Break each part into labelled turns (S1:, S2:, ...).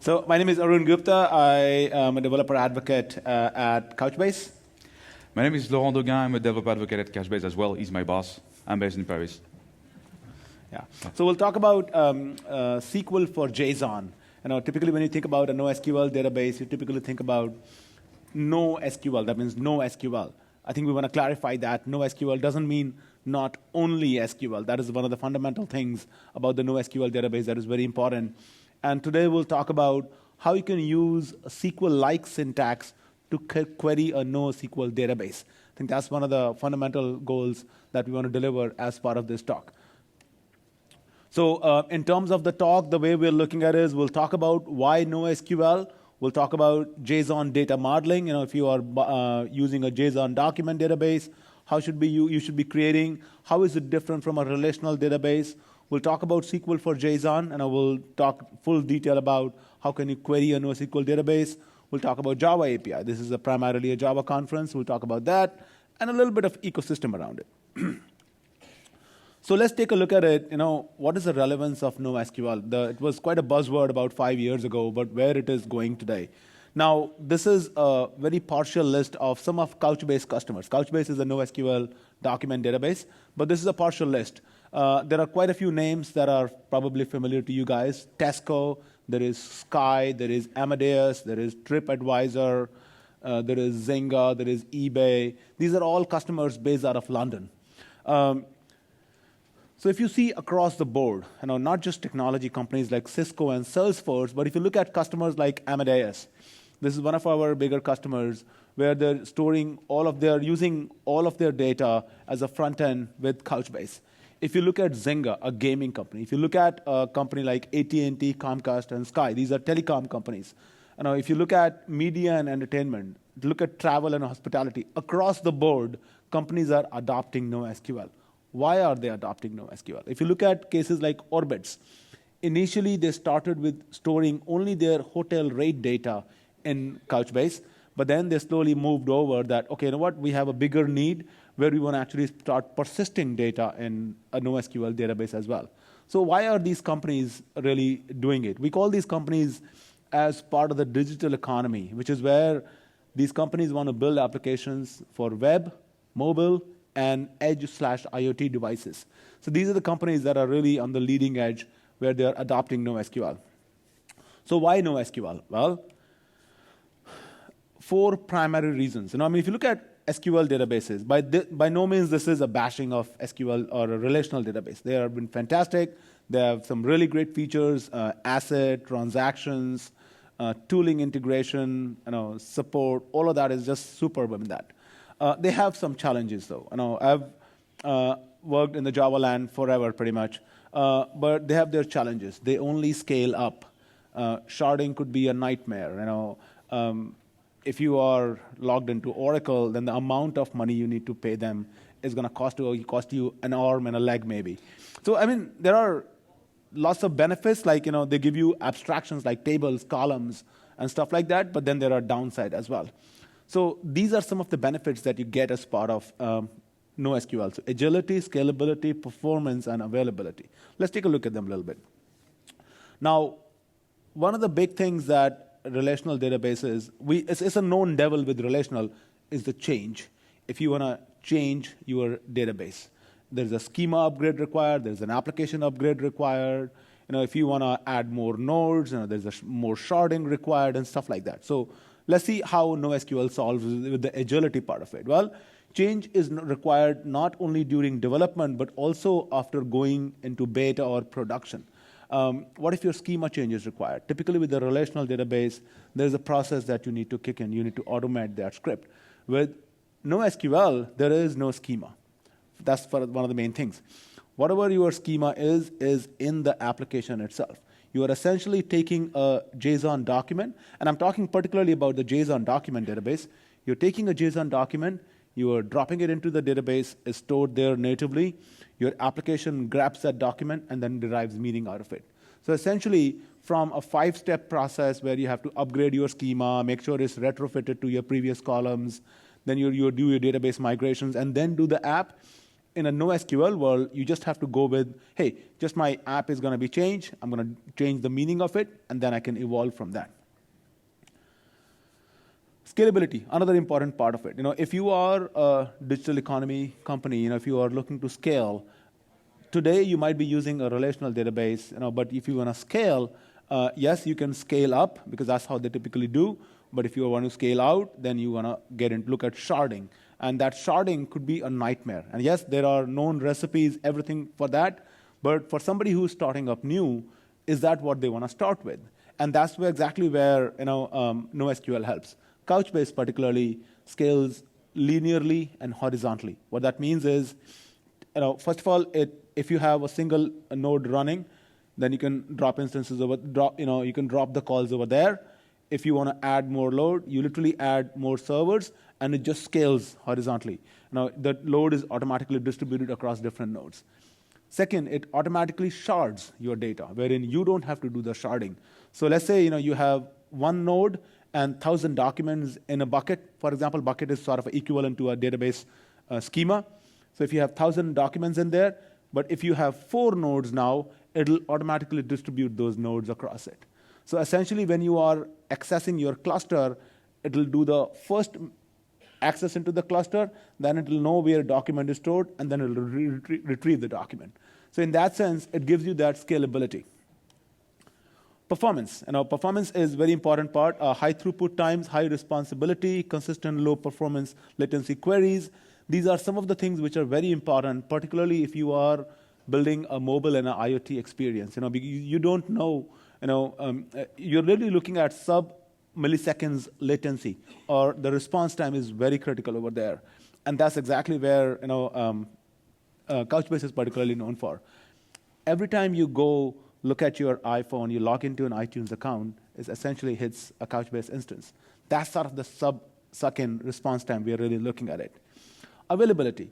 S1: So my name is Arun Gupta. I am a developer advocate at Couchbase.
S2: My name is Laurent Doguin. I'm a developer advocate at Couchbase as well. He's my boss. I'm based in Paris.
S1: Yeah. So we'll talk about SQL for JSON. Typically when you think about a NoSQL database, you typically think about NoSQL. That means no SQL. I think we want to clarify that NoSQL doesn't mean not only SQL. That is one of the fundamental things about the NoSQL database that is very important. And today we'll talk about how you can use a SQL-like syntax to query a NoSQL database. I think that's one of the fundamental goals that we want to deliver as part of this talk. So in terms of the talk, the way we're looking at it is we'll talk about why NoSQL. We'll talk about JSON data modeling. If you are using a JSON document database, how should you should be creating? How is it different from a relational database? We'll talk about SQL for JSON, and I will talk full detail about how can you query a NoSQL database. We'll talk about Java API. This is primarily a Java conference. We'll talk about that, and a little bit of ecosystem around it. So let's take a look at it. What is the relevance of NoSQL? It was quite a buzzword about 5 years ago, but where it is going today. Now, this is a very partial list of some of Couchbase customers. Couchbase is a NoSQL document database, but this is a partial list. There are quite a few names that are probably familiar to you guys. Tesco, there is Sky, there is Amadeus, there is TripAdvisor, there is Zynga, there is eBay. These are all customers based out of London. So if you see across the board, not just technology companies like Cisco and Salesforce, but if you look at customers like Amadeus, this is one of our bigger customers where they're using all of their data as a front end with Couchbase. If you look at Zynga, a gaming company, if you look at a company like AT&T, Comcast, and Sky, these are telecom companies. If you look at media and entertainment, look at travel and hospitality, across the board, companies are adopting NoSQL. Why are they adopting NoSQL? If you look at cases like Orbitz, initially they started with storing only their hotel rate data in Couchbase, but then they slowly moved over that, okay, we have a bigger need where we want to actually start persisting data in a NoSQL database as well. So why are these companies really doing it? We call these companies as part of the digital economy, which is where these companies want to build applications for web, mobile, and edge/IoT devices. So these are the companies that are really on the leading edge where they're adopting NoSQL. So why NoSQL? Well, 4 primary reasons. If you look at SQL databases, by no means this is a bashing of SQL or a relational database. They have been fantastic. They have some really great features, asset, transactions, tooling integration, support. All of that is just superb in that. They have some challenges, though. I've worked in the Java land forever, pretty much. But they have their challenges. They only scale up. Sharding could be a nightmare. If you are logged into Oracle, then the amount of money you need to pay them is going to cost you an arm and a leg, maybe. So, there are lots of benefits, like, they give you abstractions like tables, columns, and stuff like that, but then there are downside as well. So these are some of the benefits that you get as part of NoSQL. So agility, scalability, performance, and availability. Let's take a look at them a little bit. Now, one of the big things that relational databases, it's a known devil with relational, is the change. If you want to change your database, there's a schema upgrade required, there's an application upgrade required. If you want to add more nodes, there's more sharding required and stuff like that. So let's see how NoSQL solves with the agility part of it. Well, change is required not only during development, but also after going into beta or production. What if your schema change is required? Typically with a relational database, there's a process that you need to kick in. You need to automate that script. With NoSQL, there is no schema. That's one of the main things. Whatever your schema is in the application itself. You are essentially taking a JSON document, and I'm talking particularly about the JSON document database. You're taking a JSON document, you are dropping it into the database, it's stored there natively. Your application grabs that document and then derives meaning out of it. So essentially, from a 5-step process where you have to upgrade your schema, make sure it's retrofitted to your previous columns, then you do your database migrations, and then do the app, in a NoSQL world, you just have to go with, hey, just my app is going to be changed. I'm going to change the meaning of it, and then I can evolve from that. Scalability, another important part of it. If you are a digital economy company, if you are looking to scale, today you might be using a relational database, but if you want to scale, yes, you can scale up because that's how they typically do. But if you want to scale out, then you want to look at sharding. And that sharding could be a nightmare. And yes, there are known recipes, everything for that. But for somebody who's starting up new, is that what they want to start with? And that's exactly where NoSQL helps. Couchbase particularly scales linearly and horizontally. What that means is, first of all, if you have a single node running, then you can drop instances over, you can drop the calls over there. If you want to add more load, you literally add more servers, and it just scales horizontally. The load is automatically distributed across different nodes. Second, it automatically shards your data, wherein you don't have to do the sharding. So let's say you have one node and 1,000 documents in a bucket. For example, bucket is sort of equivalent to a database schema. So if you have 1,000 documents in there, but if you have 4 nodes now, it'll automatically distribute those nodes across it. So essentially, when you are accessing your cluster, it'll do the first access into the cluster, then it'll know where a document is stored, and then it'll retrieve the document. So in that sense, it gives you that scalability. Performance. Performance is a very important part. High throughput times, high responsibility, consistent low performance latency queries. These are some of the things which are very important, particularly if you are building a mobile and an IoT experience. You don't know, you're really looking at sub-milliseconds latency, or the response time is very critical over there. And that's exactly where Couchbase is particularly known for. Every time you go look at your iPhone, you log into an iTunes account, it essentially hits a Couchbase instance. That's sort of the sub-second response time we are really looking at it. Availability.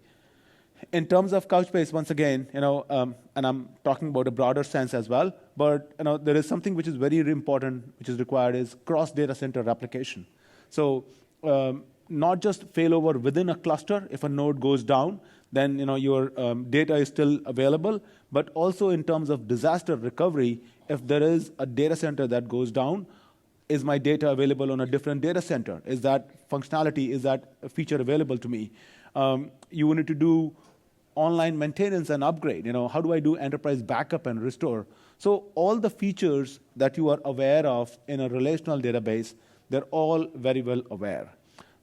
S1: In terms of Couchbase, once again, and I'm talking about a broader sense as well, but there is something which is very important, which is required, is cross-data center replication. So not just failover within a cluster. If a node goes down, then your data is still available, but also in terms of disaster recovery, if there is a data center that goes down, is my data available on a different data center? Is that functionality, is that feature available to me? You need to do online maintenance and upgrade. How do I do enterprise backup and restore? So all the features that you are aware of in a relational database, they're all very well aware.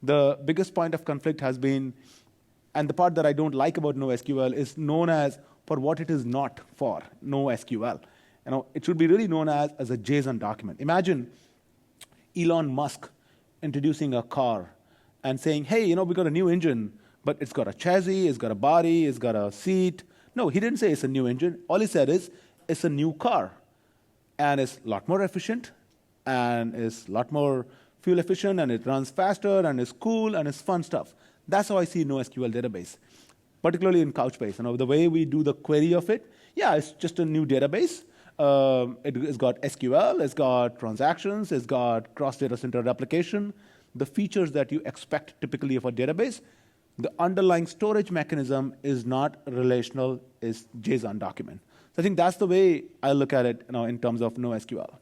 S1: The biggest point of conflict has been, and the part that I don't like about NoSQL is known as for what it is not for, NoSQL. It should be really known as a JSON document. Imagine Elon Musk introducing a car and saying, hey, we got a new engine, but it's got a chassis, it's got a body, it's got a seat. No, he didn't say it's a new engine. All he said is it's a new car. And it's a lot more efficient, and it's a lot more fuel efficient, and it runs faster, and it's cool, and it's fun stuff. That's how I see NoSQL database, particularly in Couchbase. The way we do the query of it, yeah, it's just a new database. It's got SQL, it's got transactions, it's got cross-data center replication, the features that you expect typically of a database. The underlying storage mechanism is not relational, is JSON document. So I think that's the way I look at it in terms of NoSQL.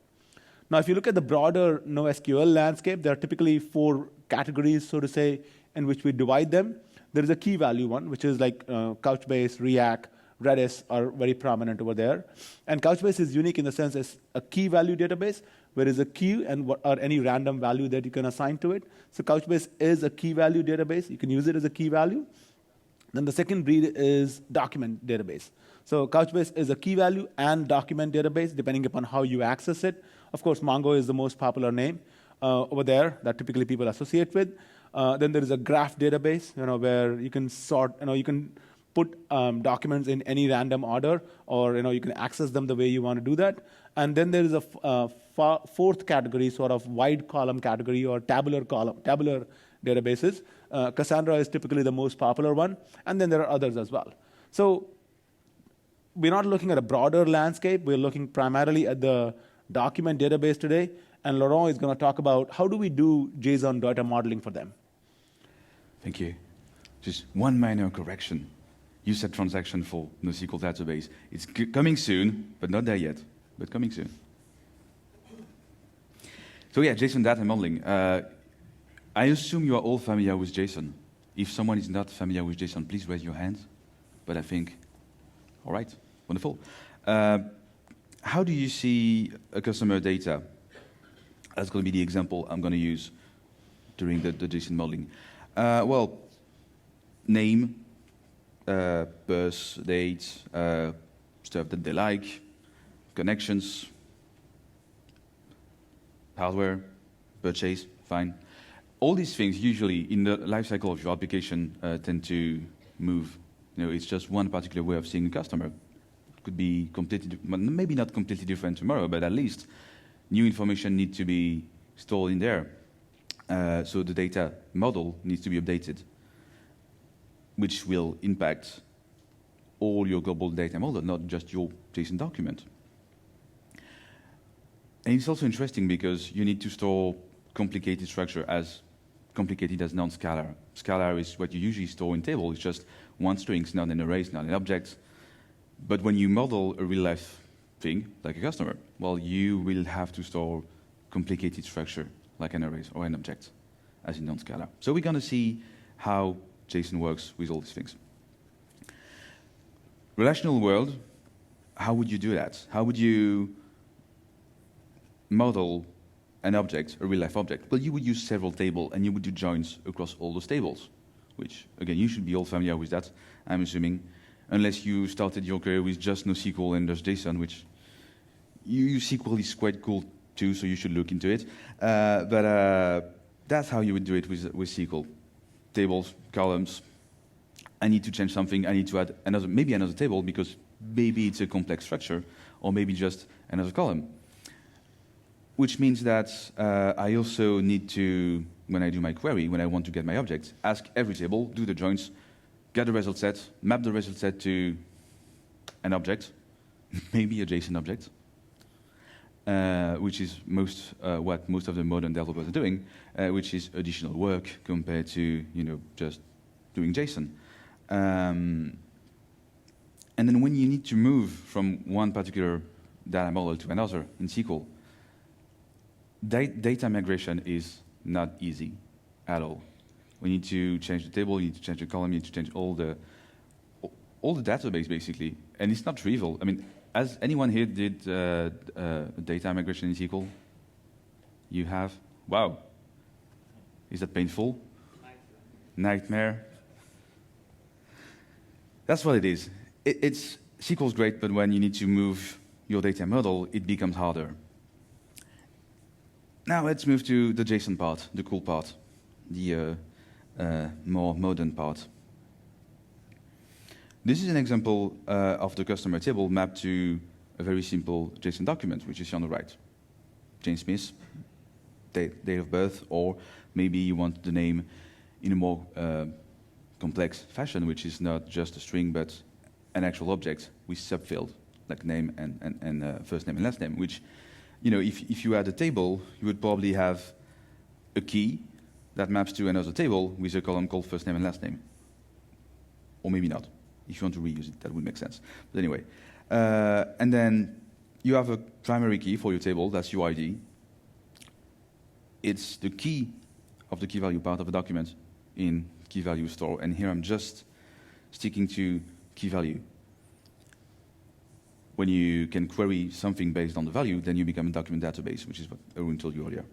S1: Now, if you look at the broader NoSQL landscape, there are typically 4 categories, so to say, in which we divide them. There is a key value one, which is like Couchbase, React, Redis are very prominent over there. And Couchbase is unique in the sense it's a key value database, where is a key and or any random value that you can assign to it. So Couchbase is a key value database. You can use it as a key value. Then the second breed is document database. So Couchbase is a key value and document database, depending upon how you access it. Of course, Mongo is the most popular name over there that typically people associate with. Then there is a graph database, where you can sort, you can put documents in any random order, or you can access them the way you want to do that. And then there is a fourth category, sort of wide column category, or tabular databases. Cassandra is typically the most popular one, and then there are others as well. So we're not looking at a broader landscape. We're looking primarily at the document database today, and Laurent is going to talk about how do we do JSON data modeling for them.
S2: Thank you. Just one minor correction. You set transaction for NoSQL database. It's coming soon, but not there yet, but coming soon. So yeah, JSON data modeling. I assume you are all familiar with JSON. If someone is not familiar with JSON, please raise your hand. But I think, all right, wonderful. How do you see a customer data? That's going to be the example I'm going to use during the JSON modeling. Well, name, birth, date, stuff that they like, connections, hardware, purchase, fine. All these things usually in the life cycle of your application tend to move. You know, it's just one particular way of seeing a customer. It could be completely, maybe not completely different tomorrow, but at least new information needs to be stored in there. So the data model needs to be updated, which will impact all your global data model, not just your JSON document. And it's also interesting because you need to store complicated structure as complicated as non-scalar. Scalar is what you usually store in table. It's just one string, it's not an array, it's not an object. But when you model a real-life thing, like a customer, well, you will have to store complicated structure, like an array or an object, as in non-scalar. So we're going to see how JSON works with all these things. Relational world, how would you do that? How would you model an object, a real-life object? Well, you would use several tables, and you would do joins across all those tables, which, again, you should be all familiar with that, I'm assuming, unless you started your career with just NoSQL and just JSON, which SQL is quite cool too, so you should look into it. But that's how you would do it with SQL. Tables, columns. I need to change something. I need to add maybe another table because maybe it's a complex structure, or maybe just another column. Which means that I also need to, when I do my query, when I want to get my object, ask every table, do the joins, get the result set, map the result set to an object, maybe a JSON object, which is what most of the modern developers are doing, which is additional work compared to just doing JSON. And then when you need to move from one particular data model to another in SQL, data migration is not easy at all. We need to change the table, you need to change the column, you need to change all the database basically, and it's not trivial. I mean, has anyone here did data migration in SQL? You have? Wow. Is that painful? Nightmare. That's what it is. SQL's great, but when you need to move your data model, it becomes harder. Now let's move to the JSON part, the cool part, the more modern part. This is an example of the customer table mapped to a very simple JSON document, which is on the right. Jane Smith, date of birth, or maybe you want the name in a more complex fashion, which is not just a string, but an actual object with subfield, like name and first name and last name, which, if you had a table, you would probably have a key that maps to another table with a column called first name and last name. Or maybe not. If you want to reuse it, that would make sense. But anyway. And then you have a primary key for your table, that's your ID. It's the key of the key value part of the document in key value store. And here I'm just sticking to key value. When you can query something based on the value, then you become a document database, which is what Arun told you earlier.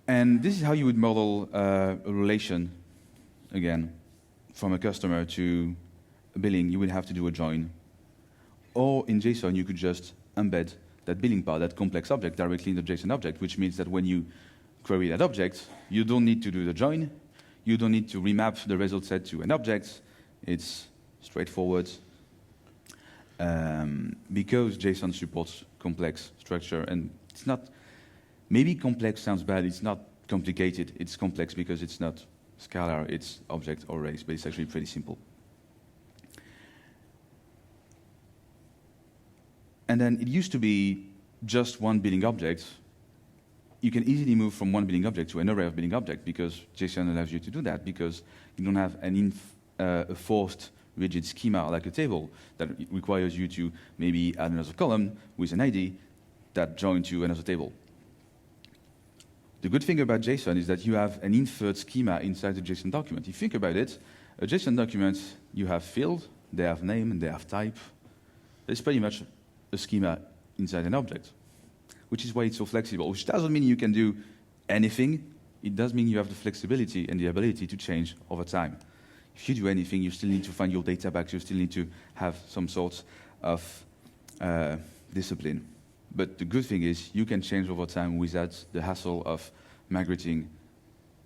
S2: And this is how you would model a relation, again, from a customer to a billing. You would have to do a join. Or in JSON, you could just embed that billing part, that complex object, directly in the JSON object, which means that when you query that object, you don't need to do the join. You don't need to remap the result set to an object. It's straightforward. Because JSON supports complex structure, and it's not, maybe complex sounds bad, it's not complicated, it's complex because it's not scalar, it's object or arrays, but it's actually pretty simple. And then it used to be just one billing object. You can easily move from one billing object to an array of billing objects because JSON allows you to do that because you don't have an a forced rigid schema like a table that requires you to maybe add another column with an ID that joins to another table. The good thing about JSON is that you have an inferred schema inside the JSON document. If you think about it, a JSON document, you have field, they have name, and they have type. It's pretty much a schema inside an object, which is why it's so flexible, which doesn't mean you can do anything. It does mean you have the flexibility and the ability to change over time. If you do anything, you still need to find your data back. You still need to have some sort of discipline. But the good thing is you can change over time without the hassle of migrating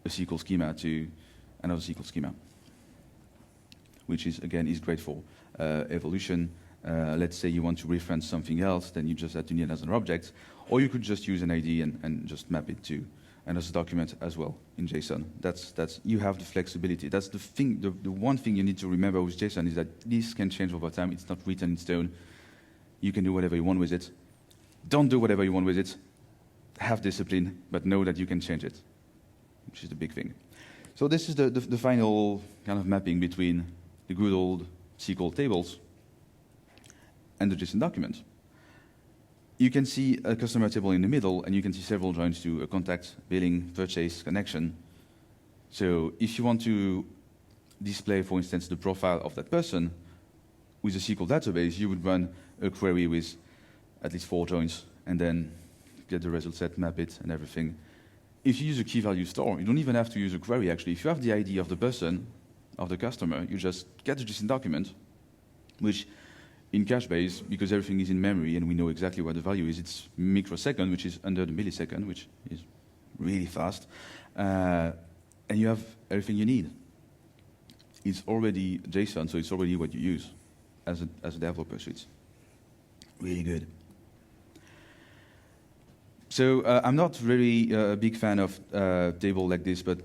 S2: a SQL schema to another SQL schema, which is, again, is great for evolution. Let's say you want to reference something else, then you just add to it as an object, or you could just use an ID and just map it to another document as well in JSON. That's you have the flexibility. That's the thing. The one thing you need to remember with JSON is that this can change over time. It's not written in stone. You can do whatever you want with it. Don't do whatever you want with it. Have discipline, but know that you can change it, which is the big thing. So this is the final kind of mapping between the good old SQL tables and the JSON document. You can see a customer table in the middle, and you can see several joins to a contact, billing, purchase, connection. So if you want to display, for instance, the profile of that person with a SQL database, you would run a query with at least 4 joins, and then get the result set, map it, and everything. If you use a key value store, you don't even have to use a query, actually. If you have the ID of the person, of the customer, you just get the JSON document, which in Couchbase, because everything is in memory and we know exactly what the value is, it's microsecond, which is under the millisecond, which is really fast. And you have everything you need. It's already JSON, so it's already what you use as a developer, so it's really good. So I'm not really a big fan of table like this, but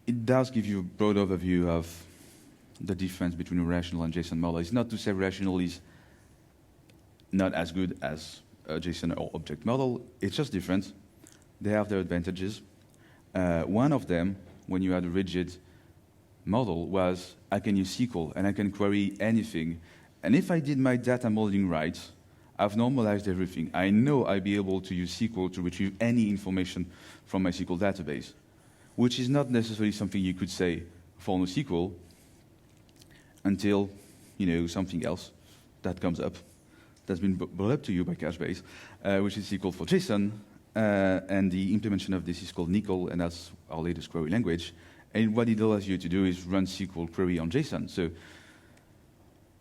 S2: it does give you a broad overview of the difference between a relational and JSON model. It's not to say relational is not as good as a JSON or object model. It's just different. They have their advantages. One of them, when you had a rigid model, was I can use SQL and I can query anything. And if I did my data modeling right, I've normalized everything. I know I'll be able to use SQL to retrieve any information from my SQL database, which is not necessarily something you could say for NoSQL until something else that comes up that's been brought up to you by Couchbase, which is SQL for JSON, and the implementation of this is called Nicole, and that's our latest query language. And what it allows you to do is run SQL query on JSON. So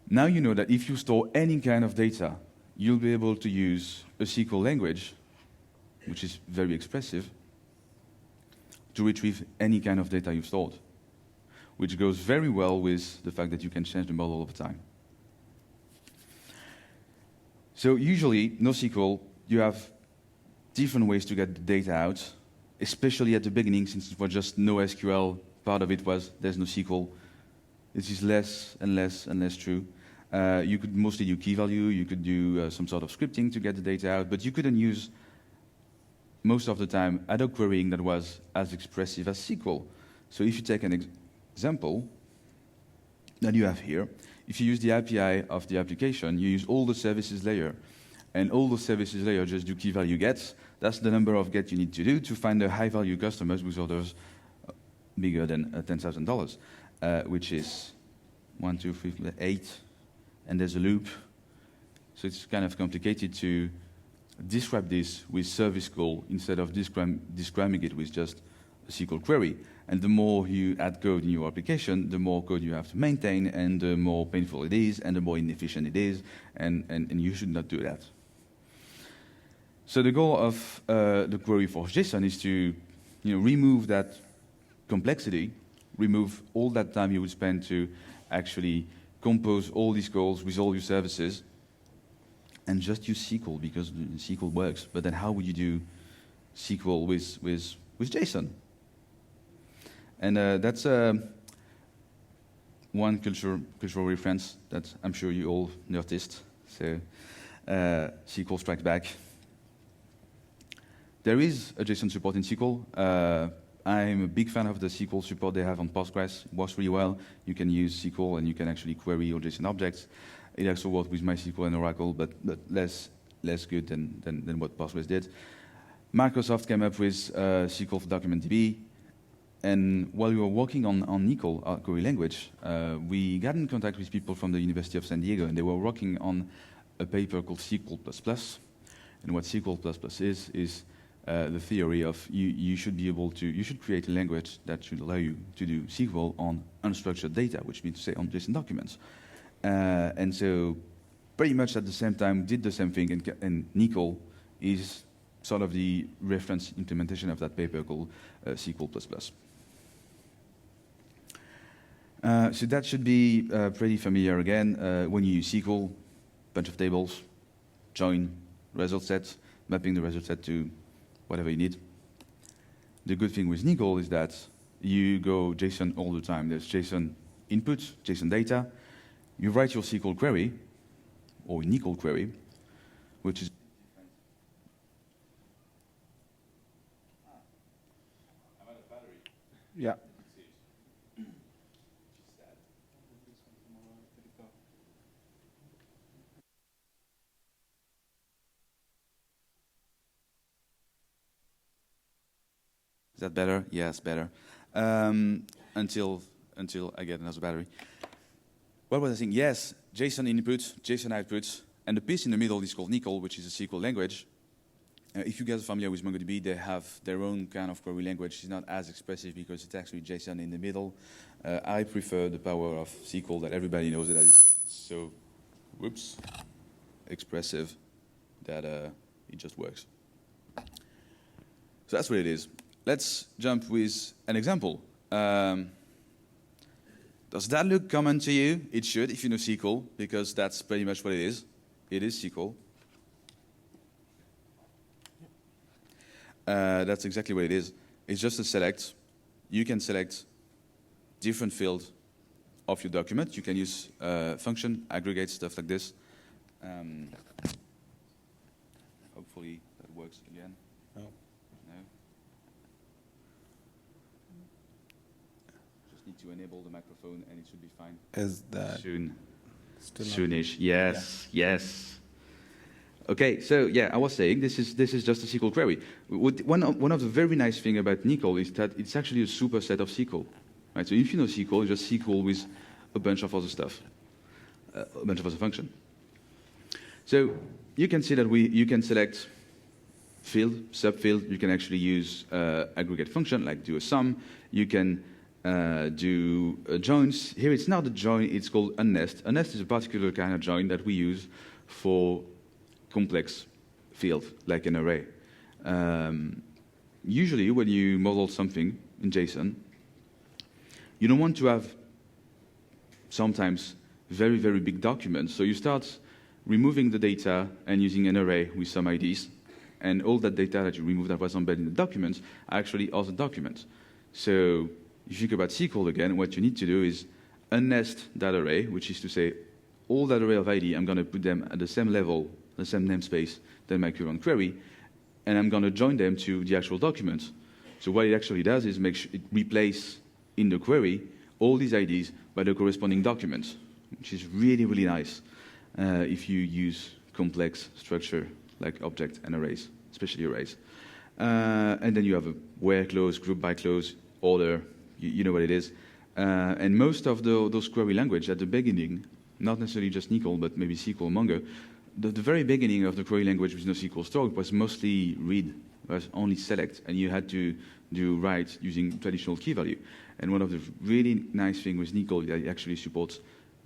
S2: now you know that if you store any kind of data, you'll be able to use a SQL language, which is very expressive, to retrieve any kind of data you've stored, which goes very well with the fact that you can change the model over time. So usually, NoSQL, you have different ways to get the data out, especially at the beginning, since it was just NoSQL. Part of it was there's NoSQL. This is less and less and less true. You could mostly do key value. You could do some sort of scripting to get the data out, but you couldn't use, most of the time, ad hoc querying that was as expressive as SQL. So if you take an example that you have here, if you use the API of the application, you use all the services layer, and all the services layer just do key value gets. That's the number of gets you need to do to find the high value customers with orders bigger than $10,000, which is 1, 2, 3, 4, 8, and there's a loop. So it's kind of complicated to describe this with service call instead of describing it with just a SQL query. And the more you add code in your application, the more code you have to maintain, and the more painful it is, and the more inefficient it is, and you should not do that. So the goal of the query for JSON is to remove that complexity, remove all that time you would spend to actually compose all these calls with all your services, and just use SQL because SQL works. But then how would you do SQL with JSON? And that's one cultural reference that I'm sure you all noticed. So SQL Strikes Back. There is a JSON support in SQL. I'm a big fan of the SQL support they have on Postgres. It works really well. You can use SQL and you can actually query your JSON objects. It also works with MySQL and Oracle, but less good than what Postgres did. Microsoft came up with SQL for DocumentDB. And while we were working on Nicole, our query language, we got in contact with people from the University of San Diego, and they were working on a paper called SQL++. And what SQL++ is the theory of you should create a language that should allow you to do SQL on unstructured data, which means to say on JSON documents. And so pretty much at the same time did the same thing, and Nicole is sort of the reference implementation of that paper called SQL++. So that should be pretty familiar again. When you use SQL, bunch of tables, join, result set, mapping the result set to whatever you need. The good thing with Nicole is that you go JSON all the time. There's JSON input, JSON data. You write your SQL query, or Nicole query, which is
S1: yeah.
S2: Is that better? Yes, better. Until I get another battery. What was I saying? Yes, JSON input, JSON output, and the piece in the middle is called Nicole, which is a SQL language. If you guys are familiar with MongoDB, they have their own kind of query language. It's not as expressive because it's actually JSON in the middle. I prefer the power of SQL that everybody knows that is so, expressive that it just works. So that's what it is. Let's jump with an example. Does that look common to you? It should, if you know SQL, because that's pretty much what it is. It is SQL. That's exactly what it is. It's just a select. You can select different fields of your document. You can use function, aggregate, stuff like this. Hopefully that works again.
S1: No.
S2: No. Just need to enable the microphone and it should be fine.
S1: Is that
S2: soon?
S1: Still
S2: Soonish. Yes. Yeah. Yes. Okay, so yeah, I was saying this is just a SQL query. One of the very nice thing about Nicole is that it's actually a superset of SQL. Right? So if you know SQL, it's just SQL with a bunch of other stuff, a bunch of other functions. So you can see that you can select field, subfield. You can actually use aggregate function, like do a sum. You can do joins. Here it's not a join, it's called a nest. A nest is a particular kind of join that we use for complex field, like an array. Usually when you model something in JSON, you don't want to have sometimes very, very big documents. So you start removing the data and using an array with some IDs. And all that data that you remove that was embedded in the documents are actually other documents. So if you think about SQL again, what you need to do is unnest that array, which is to say all that array of ID, I'm going to put them at the same level, the same namespace than my current query, and I'm going to join them to the actual document. So what it actually does is it replace in the query all these IDs by the corresponding documents, which is really, really nice if you use complex structure like object and arrays, especially arrays. And then you have a where clause, group by clause, order, you know what it is. And most of those query language at the beginning, not necessarily just Nicole, but maybe SQL, Mongo, the very beginning of the query language with NoSQL stored was mostly read, was only select, and you had to do write using traditional key value. And one of the really nice things with Nicole is that it actually supports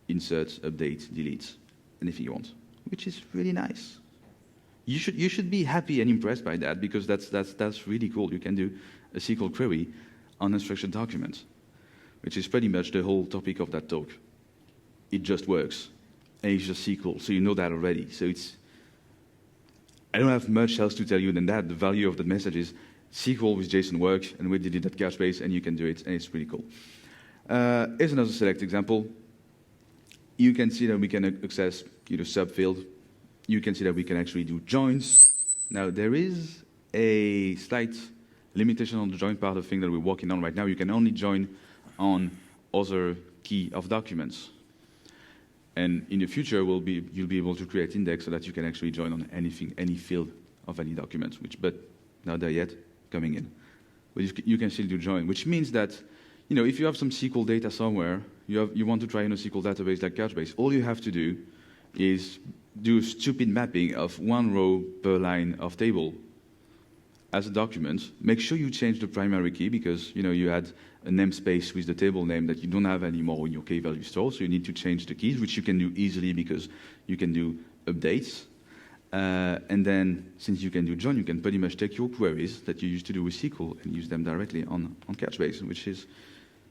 S2: insert, update, delete, anything you want, which is really nice. You should be happy and impressed by that because that's really cool. You can do a SQL query on a structured document, which is pretty much the whole topic of that talk. It just works. And it's just SQL, so you know that already. So I don't have much else to tell you than that. The value of the message is SQL with JSON works, and we did it at Couchbase, and you can do it, and it's pretty cool. Here's another select example. You can see that we can access subfield. You can see that we can actually do joins. Now, there is a slight limitation on the join part of thing that we're working on right now. You can only join on other key of documents. And in the future, you'll be able to create index so that you can actually join on anything, any field of any document, but not there yet, coming in. But you can still do join, which means that, if you have some SQL data somewhere, you want to try in a SQL database like Couchbase, all you have to do is do a stupid mapping of one row per line of table as a document. Make sure you change the primary key because you had a namespace with the table name that you don't have anymore in your key value store, so you need to change the keys, which you can do easily because you can do updates. And then, since you can do join, you can pretty much take your queries that you used to do with SQL and use them directly on Couchbase, which is,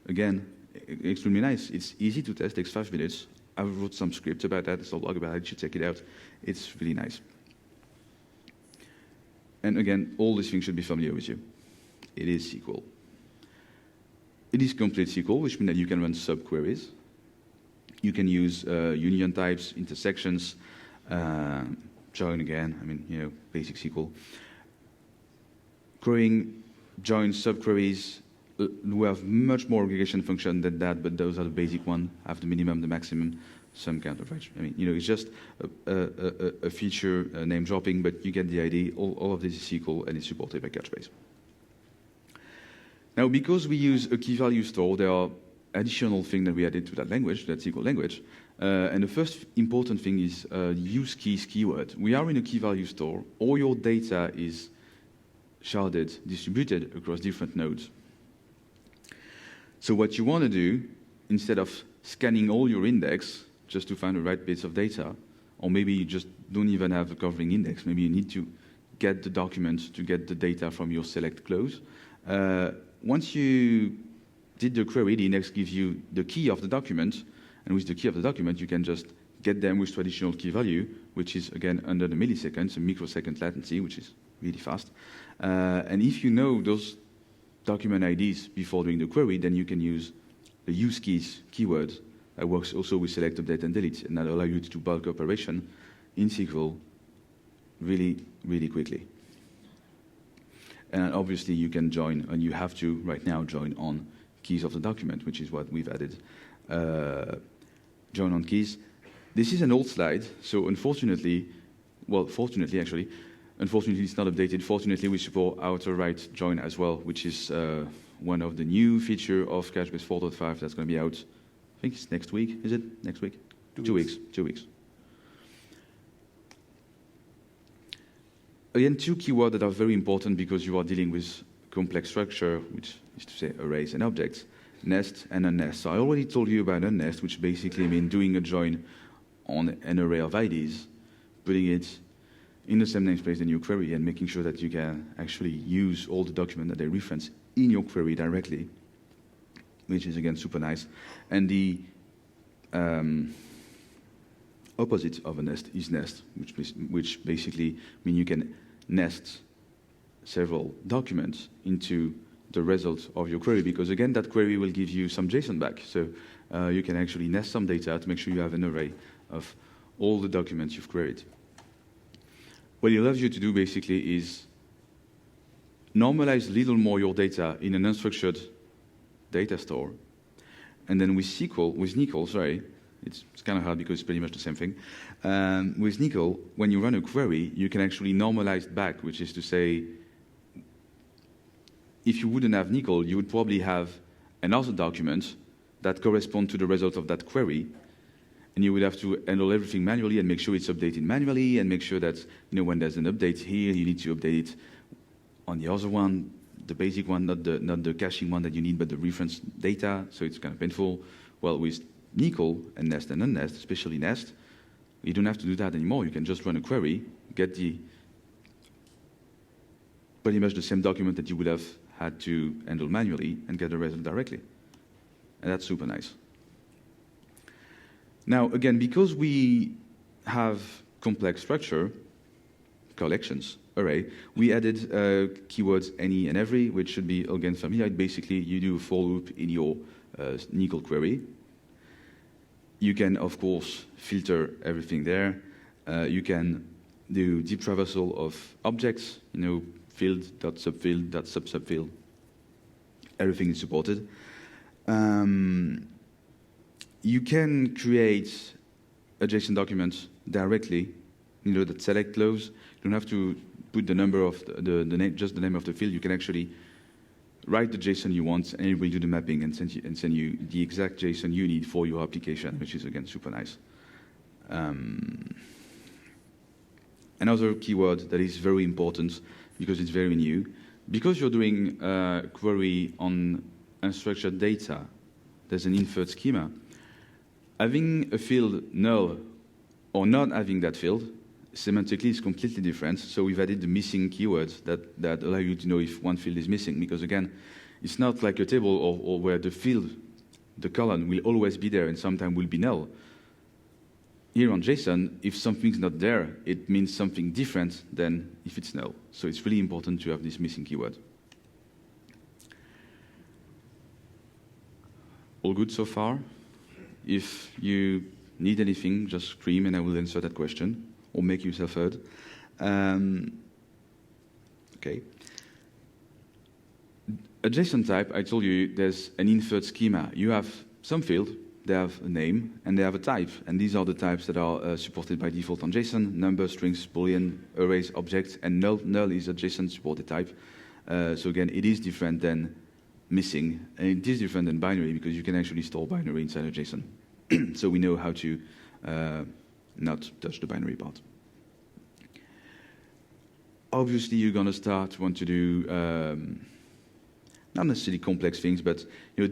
S2: again, extremely nice. It's easy to test, takes 5 minutes. I wrote some scripts about that, there's a blog about it, you should check it out. It's really nice. And again, all these things should be familiar with you. It is SQL. It is complete SQL, which means that you can run subqueries. You can use union types, intersections, join again, basic SQL. Querying, join, subqueries, we have much more aggregation function than that, but those are the basic ones, have the minimum, the maximum, some kind of range. It's just a feature name dropping, but you get the idea. All of this is SQL and it's supported by Couchbase. Now, because we use a key value store, there are additional things that we added to that language, that SQL language. And the first important thing is use keys keyword. We are in a key value store. All your data is sharded, distributed across different nodes. So what you want to do, instead of scanning all your index just to find the right bits of data, or maybe you just don't even have a covering index, maybe you need to get the document to get the data from your select clause. Once you did the query, the index gives you the key of the document, and with the key of the document, you can just get them with traditional key value, which is, again, under the milliseconds, a microsecond latency, which is really fast. And if you know those document IDs before doing the query, then you can use the use keys keyword that works also with select, update, and delete, and that allows you to do bulk operation in SQL really, really quickly. And obviously, you can join, and you have to right now join on keys of the document, which is what we've added. Join on keys. This is an old slide, so unfortunately, unfortunately, it's not updated. Fortunately, we support outer right join as well, which is one of the new feature of Couchbase 4.5 that's going to be out. I think it's next week. Is it next week? 2 weeks. 2 weeks. Again, 2 keywords that are very important because you are dealing with complex structure, which is to say arrays and objects, nest and unnest. So I already told you about unnest, which basically means doing a join on an array of IDs, putting it in the same namespace in your query and making sure that you can actually use all the document that they reference in your query directly, which is, again, super nice. And the opposite of a nest is nest, which basically means you can nest several documents into the result of your query, because, again, that query will give you some JSON back. So you can actually nest some data to make sure you have an array of all the documents you've queried. What it allows you to do, basically, is normalize a little more your data in an unstructured data store. And then with Nicole, it's kind of hard because it's pretty much the same thing. With Nicole, when you run a query, you can actually normalize it back, which is to say, if you wouldn't have Nicole, you would probably have another document that corresponds to the result of that query, and you would have to handle everything manually and make sure it's updated manually and make sure that, when there's an update here, you need to update it on the other one, the basic one, not the caching one that you need, but the reference data, so it's kind of painful. Well, with Nicole and nest and unnest, especially nest, you don't have to do that anymore. You can just run a query, get pretty much the same document that you would have had to handle manually and get the result directly. And that's super nice. Now, again, because we have complex structure, collections, array, we added keywords any and every, which should be, again, familiar. Basically, you do a for loop in your Nicole query. You can, of course, filter everything there. You can do deep traversal of objects, field, .subfield, .sub-subfield. Everything is supported. You can create a JSON document directly, that select clause. You don't have to put the number of the name, just the name of the field. You can actually write the JSON you want, and it will do the mapping and send you the exact JSON you need for your application, which is again super nice. Another keyword that is very important because it's very new, because you're doing a query on unstructured data, there's an inferred schema. Having a field null or not having that field, semantically is completely different. So we've added the missing keywords that allow you to know if one field is missing, because again, it's not like a table or where the field, the column will always be there and sometimes will be null. Here on JSON, if something's not there, it means something different than if it's null. So it's really important to have this missing keyword. All good so far? If you need anything, just scream and I will answer that question, or make yourself heard. Okay. A JSON type, I told you, there's an inferred schema. You have some field, they have a name, and they have a type. And these are the types that are supported by default on JSON: number, strings, boolean, arrays, objects, and null. Null is a JSON supported type. So again, it is different than missing, and it is different than binary because you can actually store binary inside of JSON. So we know how to not touch the binary part. Obviously, you're going to want to do not necessarily complex things, but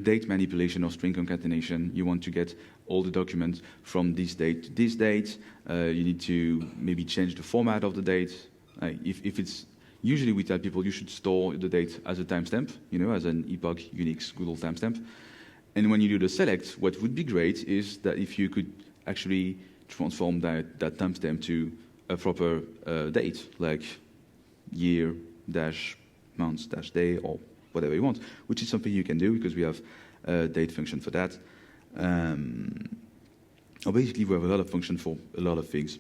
S2: date manipulation or string concatenation. You want to get all the documents from this date to this date. You need to maybe change the format of the date. If it's usually we tell people you should store the date as a timestamp, as an epoch, Unix, good old timestamp. And when you do the select, what would be great is that if you could actually transform that timestamp to a proper date, like year, dash, month, dash, day, or whatever you want, which is something you can do because we have a date function for that. Or basically, we have a lot of functions for a lot of things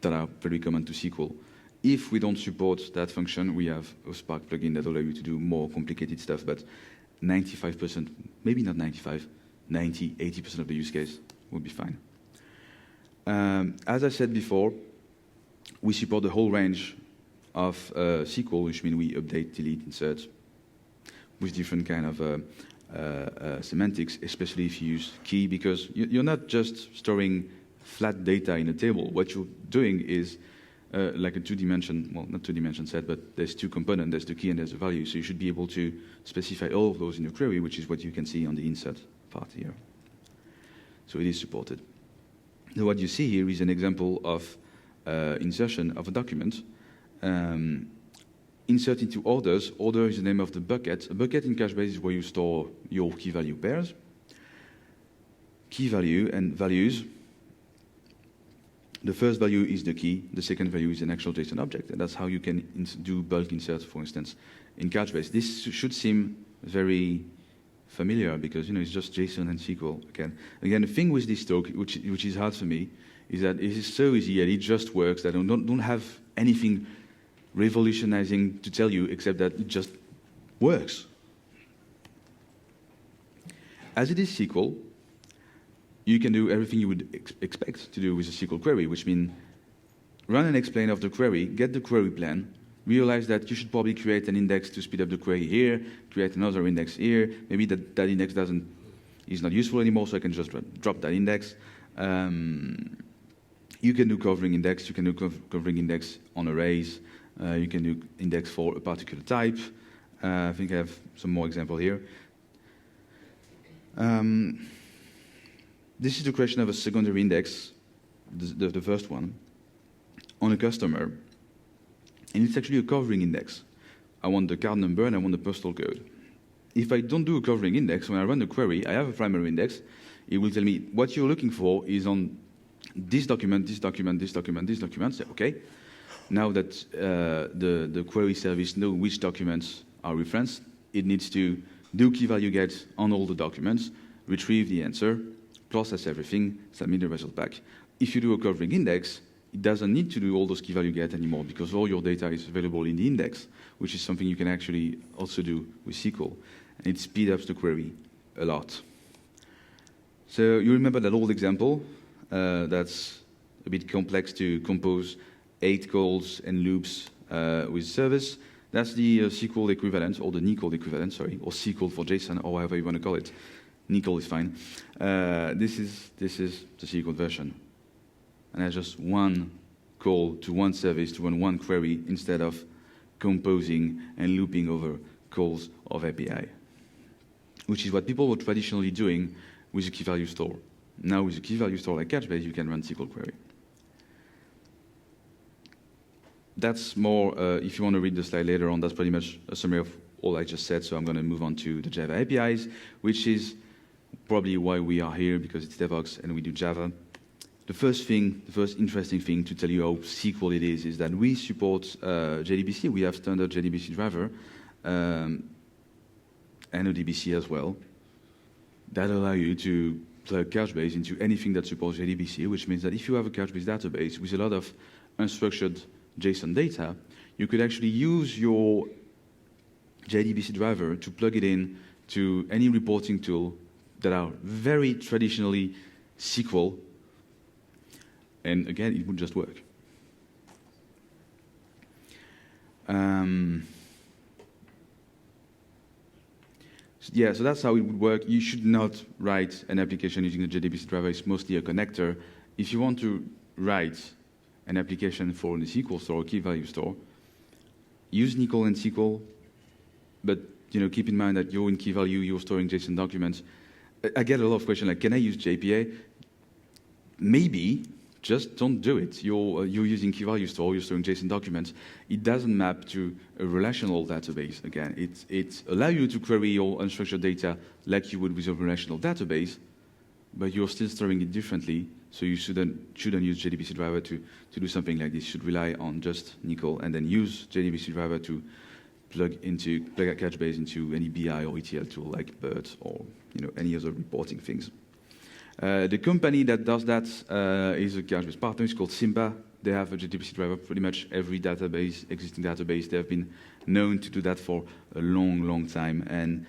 S2: that are very common to SQL. If we don't support that function, we have a Spark plugin that allows you to do more complicated stuff, but 95%, maybe not 95, 90, 80% of the use case would be fine. As I said before, we support the whole range of SQL, which means we update, delete, insert with different kind of semantics, especially if you use key, because you're not just storing flat data in a table. What you're doing is like a two-dimension, well, not two-dimension set, but there's two components. There's the key and there's the value. So you should be able to specify all of those in your query, which is what you can see on the insert part here. So it is supported. Now what you see here is an example of insertion of a document. Insert into orders. Order is the name of the bucket. A bucket in Couchbase is where you store your key value pairs. Key value and values. The first value is the key. The second value is an actual JSON object. And that's how you can do bulk insert, for instance, in Couchbase. This should seem very familiar because it's just JSON and SQL. Again, the thing with this talk, which is hard for me, is that it is so easy and it just works that I don't have anything revolutionizing to tell you except that it just works. As it is SQL, you can do everything you would expect to do with a SQL query, which means run an explain of the query, get the query plan, realize that you should probably create an index to speed up the query here, create another index here. Maybe that index is not useful anymore, so I can just drop that index. You can do covering index. You can do covering index on arrays. You can do index for a particular type. I think I have some more example here. This is the creation of a secondary index, the first one, on a customer. And it's actually a covering index. I want the card number and I want the postal code. If I don't do a covering index, when I run the query, I have a primary index. It will tell me what you're looking for is on this document, this document, this document, this document. So, okay. Now that the query service knows which documents are referenced, it needs to do key value get on all the documents, retrieve the answer, process everything, submit the result back. If you do a covering index, it doesn't need to do all those key value get anymore because all your data is available in the index, which is something you can actually also do with SQL. And it speeds up the query a lot. So you remember that old example that's a bit complex to compose 8 calls and loops with service. That's the SQL equivalent, or the Nicole equivalent, sorry, or SQL for JSON, or however you want to call it. Nicole is fine. This is the SQL version. And that's just one call to one service to run one query instead of composing and looping over calls of API, which is what people were traditionally doing with a key value store. Now with a key value store like Couchbase, you can run SQL query. That's more, if you want to read the slide later on, that's pretty much a summary of all I just said, so I'm going to move on to the Java APIs, which is probably why we are here, because it's DevOps and we do Java. The first interesting thing to tell you how SQL it is that we support Jdbc. We have standard Jdbc driver, and ODBC as well, that allow you to plug Couchbase into anything that supports Jdbc, which means that if you have a Couchbase database with a lot of unstructured JSON data, you could actually use your Jdbc driver to plug it in to any reporting tool that are very traditionally SQL, and again, it would just work. So that's how it would work. You should not write an application using the Jdbc driver. It's mostly a connector. If you want to write an application for the SQL store or key value store, use Nicole and SQL, but keep in mind that you're in key value, you're storing JSON documents. I get a lot of questions like, can I use JPA? Maybe, just don't do it. You're using key value store, you're storing JSON documents. It doesn't map to a relational database. Again, it allows you to query your unstructured data like you would with a relational database, but you're still storing it differently. So you shouldn't use Jdbc driver to do something like this. You should rely on just Nicole and then use Jdbc driver to plug a Couchbase into any BI or ETL tool like BERT or any other reporting things. The company that does that is a Couchbase partner. It's called Simba. They have a Jdbc driver. Pretty much every existing database, they have been known to do that for a long, long time. And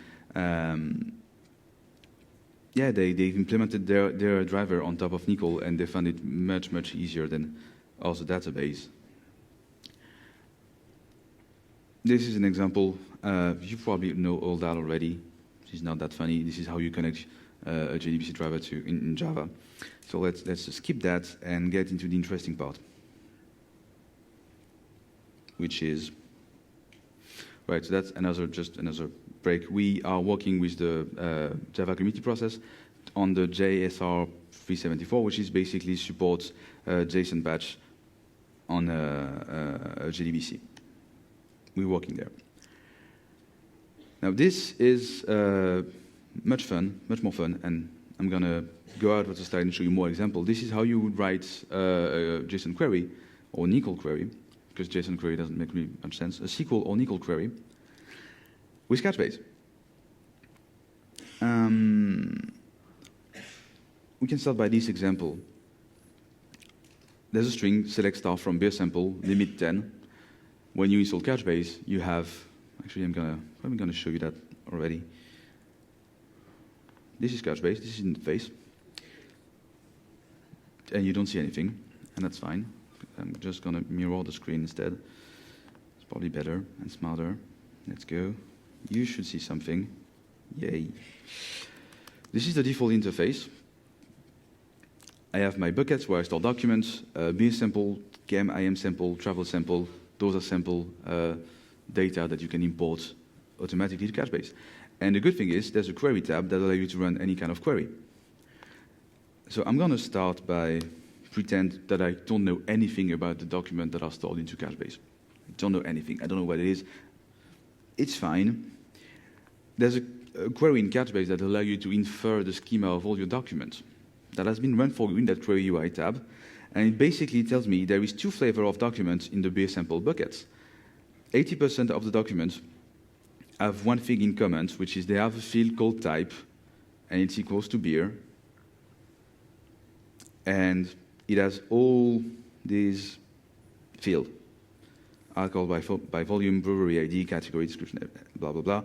S2: they've implemented their driver on top of Nicole, and they found it much, much easier than other database. This is an example. You probably know all that already. This is not that funny. This is how you connect a Jdbc driver in Java. So let's just skip that and get into the interesting part, which is right. So that's another break. We are working with the Java community process on the JSR 374, which is basically supports JSON patch on Jdbc. We're working there. Now this is much more fun, and I'm going to go out of the slide and show you more examples. This is how you would write a JSON query or Nicole query, because JSON query doesn't make really much sense. A SQL or Nicole query with Couchbase. We can start by this example. There's a string, select star from beer sample, limit 10. When you install Couchbase, you have, actually I'm going to show you that already. This is Couchbase, this is in the face. And you don't see anything, and that's fine. I'm just going to mirror the screen instead. It's probably better and smarter. Let's go. You should see something. Yay. This is the default interface. I have my buckets where I store documents, beer sample, gem, IM sample, travel sample. Those are sample data that you can import automatically to Couchbase. And the good thing is there's a query tab that allows you to run any kind of query. So I'm going to start by pretend that I don't know anything about the document that are stored into Couchbase. I don't know anything. I don't know what it is. It's fine. There's a query in Couchbase that allows you to infer the schema of all your documents. That has been run for you in that query UI tab. And it basically tells me there is 2 flavors of documents in the beer sample buckets. 80% of the documents have one thing in common, which is they have a field called type, and it's equals to beer. And it has all this field. Alcohol by volume, brewery ID, category, description, blah, blah, blah.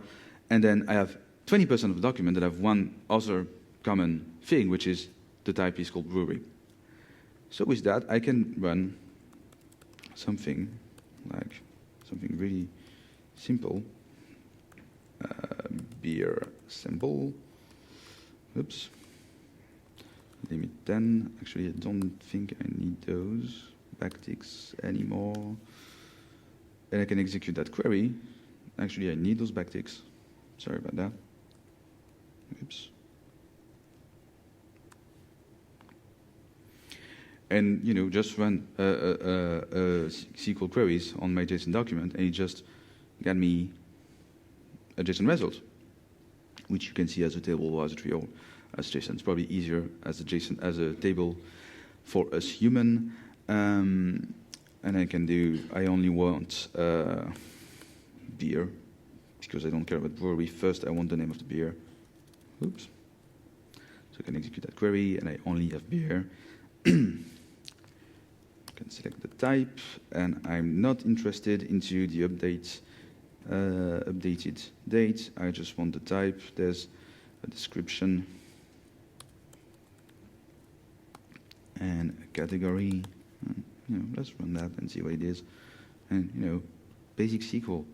S2: And then I have 20% of the document that have one other common thing, which is the type is called brewery. So with that, I can run something like something really simple. Beer sample. Oops. Limit 10. Actually, I don't think I need those backticks anymore. And I can execute that query. Actually, I need those backticks. Sorry about that. Oops. And just run SQL queries on my JSON document, and it just got me a JSON result, which you can see as a table or as a tree or as JSON. It's probably easier as a JSON as a table for us human. And I can do. I only want beer because I don't care about brewery. First, I want the name of the beer. Oops. So I can execute that query, and I only have beer. Can select the type, and I'm not interested into the updated date. I just want the type. There's a description and a category. Let's run that and see what it is. And basic SQL.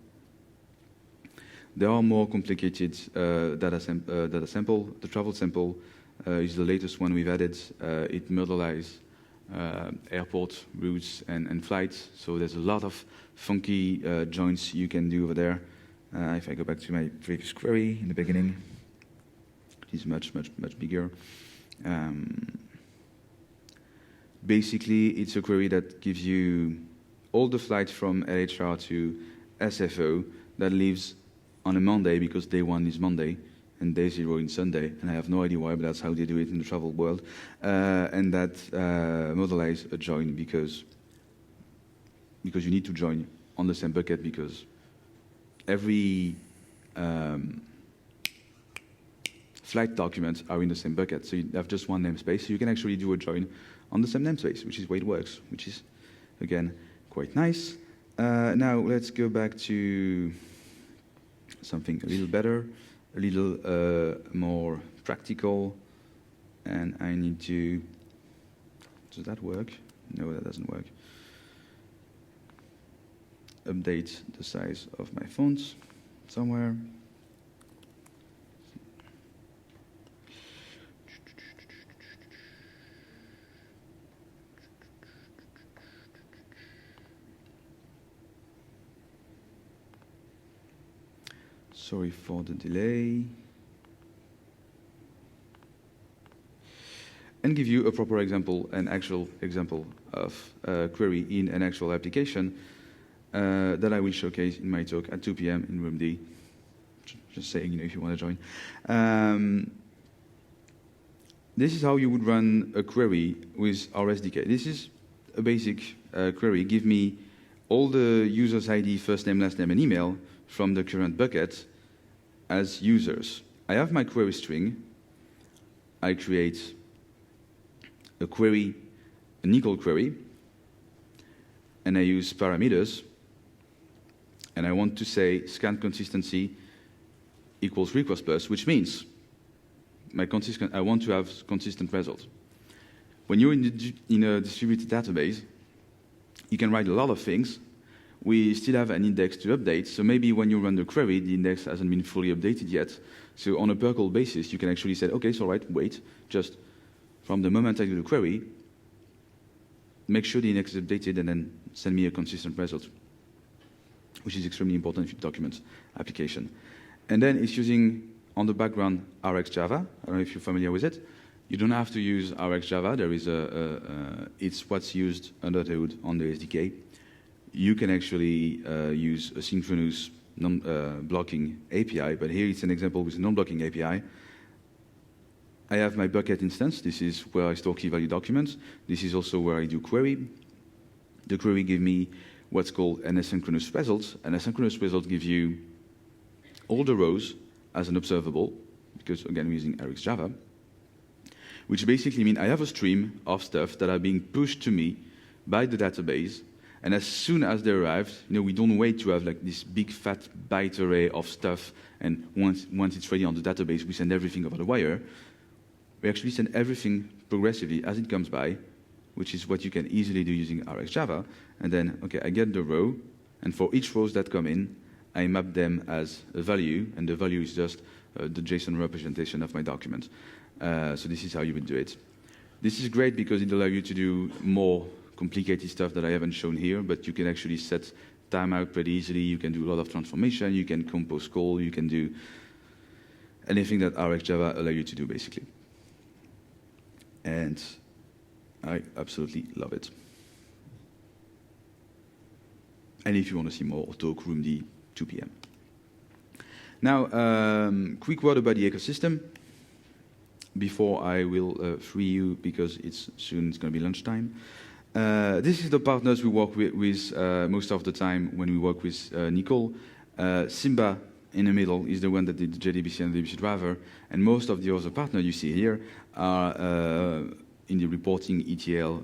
S2: There are more complicated data sample. The travel sample is the latest one we've added. It modelize airport routes and flights. So there's a lot of funky joins you can do over there. If I go back to my previous query in the beginning, it is much, much, much bigger. Basically, it's a query that gives you all the flights from LHR to SFO that leaves on a Monday because day 1 is Monday and day 0 is Sunday, and I have no idea why, but that's how they do it in the travel world. And that modelize a join because you need to join on the same bucket because every flight documents are in the same bucket, so you have just one namespace, so you can actually do a join on the same namespace, which is the way it works, which is, again, quite nice. Now let's go back to something a little better, a little more practical, and I need to, does that work? No, that doesn't work. Update the size of my fonts somewhere. Sorry for the delay. And give you a proper example, an actual example of a query in an actual application that I will showcase in my talk at 2 p.m. in room D. Just saying, if you want to join. This is how you would run a query with our SDK. This is a basic query. Give me all the user's ID, first name, last name, and email from the current bucket as users. I have my query string. I create a query, a Nicole query, and I use parameters, and I want to say scan consistency equals request plus, which means I want to have consistent results. When you're in a distributed database, you can write a lot of things. We still have an index to update, so maybe when you run the query, the index hasn't been fully updated yet. So on a per call basis, you can actually say, okay, it's all right, wait, just from the moment I do the query, make sure the index is updated and then send me a consistent result, which is extremely important if you document application. And then it's using, on the background, RxJava. I don't know if you're familiar with it. You don't have to use RxJava. There is it's what's used under the hood on the SDK. You can actually use a synchronous non-blocking API, but here it's an example with a non-blocking API. I have my bucket instance. This is where I store key value documents. This is also where I do query. The query gives me what's called an asynchronous result. An asynchronous result gives you all the rows as an observable, because again we're using RxJava, which basically means I have a stream of stuff that are being pushed to me by the database. And as soon as they arrived, we don't wait to have like this big fat byte array of stuff. And once it's ready on the database, we send everything over the wire. We actually send everything progressively as it comes by, which is what you can easily do using RxJava. And then, okay, I get the row, and for each rows that come in, I map them as a value, and the value is just the JSON representation of my document. So this is how you would do it. This is great because it allows you to do more complicated stuff that I haven't shown here, but you can actually set timeout pretty easily. You can do a lot of transformation. You can compose call. You can do anything that RxJava allows you to do, basically. And I absolutely love it. And if you want to see more, talk room D, 2 p.m. Now, quick word about the ecosystem before I will free you because it's going to be lunchtime. This is the partners we work with most of the time when we work with Nicole. Simba in the middle is the one that did the Jdbc and the Jdbc driver, and most of the other partners you see here are in the reporting ETL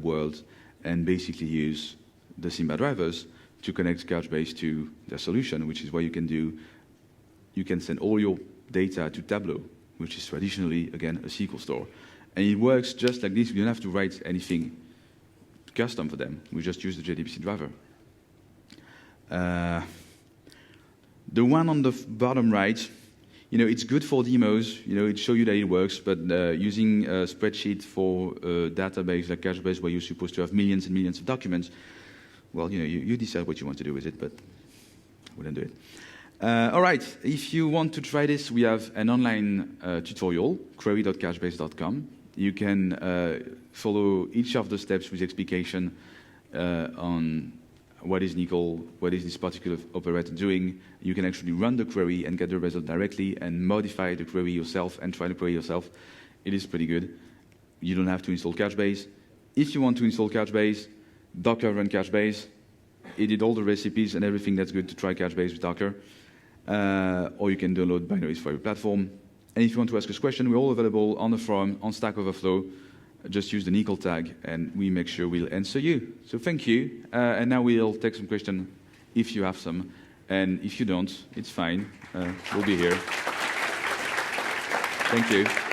S2: world and basically use the Simba drivers to connect Couchbase to their solution, which is why you can send all your data to Tableau, which is traditionally, again, a SQL store. And it works just like this. You don't have to write anything custom for them. We just use the Jdbc driver. The one on the bottom right, it's good for demos. It shows you that it works, but using a spreadsheet for a database like Couchbase where you're supposed to have millions and millions of documents, well, you decide what you want to do with it, but I wouldn't do it. All right, if you want to try this, we have an online tutorial, query.couchbase.com. You can follow each of the steps with explication on what is Nicole, what is this particular operator doing. You can actually run the query and get the result directly and modify the query yourself and try the query yourself. It is pretty good. You don't have to install Couchbase. If you want to install Couchbase, Docker run Couchbase. It did all the recipes and everything that's good to try Couchbase with Docker. Or you can download binaries for your platform. And if you want to ask us a question, we're all available on the forum, on Stack Overflow. Just use the Nicole tag, and we make sure we'll answer you. So thank you. And now we'll take some questions if you have some. And if you don't, it's fine. We'll be here. Thank you.